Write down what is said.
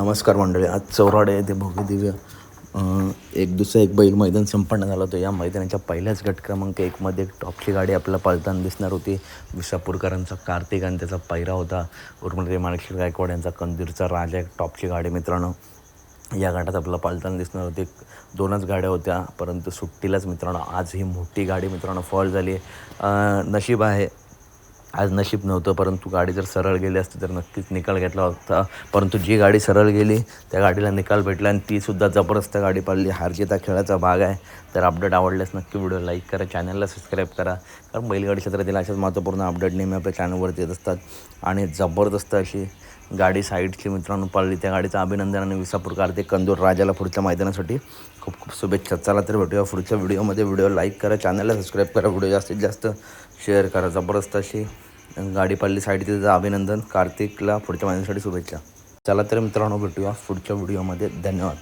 नमस्कार मंडळी. आज चौराडे येथे भव्य दिव्य एक बैल मैदान संपन्न झालं होतं. या मैदानाच्या पहिल्याच गट क्रमांक 1मध्ये टॉपची गाडी आपल्याला पळताना दिसणार होती. विसापूरकरांचा कार्तिक आणि त्याचा पैरा होता उर्मिला माणिकशेठ गायकवाड यांचा कंदीरचा राजा. एक टॉपची गाडी मित्रांनो या गटात आपल्याला पळताना दिसणार होती. 2च गाड्या होत्या, परंतु सुट्टीलाच मित्रांनो आज ही मोठी गाडी मित्रांनो फॉल झाली. नशीब आहे, आज नशीब नव्हतं, परंतु गाडी जर सरळ गेली असती तर नक्कीच निकाल घेतला होता. परंतु जी गाडी सरळ गेली त्या गाडीला निकाल भेटला आणि तीसुद्धा जबरदस्त गाडी पडली. हारजीत हा खेळाचा भाग आहे. तर अपडेट आवडल्यास नक्की व्हिडिओ लाईक करा, चॅनलला सबस्क्राईब करा, कारण बैलगाडी क्षेत्रातील अशाच महत्त्वपूर्ण अपडेट नेहमी आपल्या चॅनलवरती येत असतात. आणि जबरदस्त अशी गाडी साईडची मित्रांनो पडली. त्या गाडीचं अभिनंदन आणि विसापूरकर ते कंदूर राजाला पुढच्या मैदानासाठी खूप खूप शुभेच्छा. चला तर भेटूया पुढच्या व्हिडिओमध्ये. व्हिडिओ लाईक करा, चॅनलला सबस्क्राईब करा, व्हिडिओ जास्तीत जास्त शेअर करा. जबरदस्त अशी गाडी पडली साईड, तिचं अभिनंदन. कार्तिकला पुढच्या महिन्यासाठी शुभेच्छा. चला तर मित्रांनो भेटूया पुढच्या व्हिडिओमध्ये. धन्यवाद.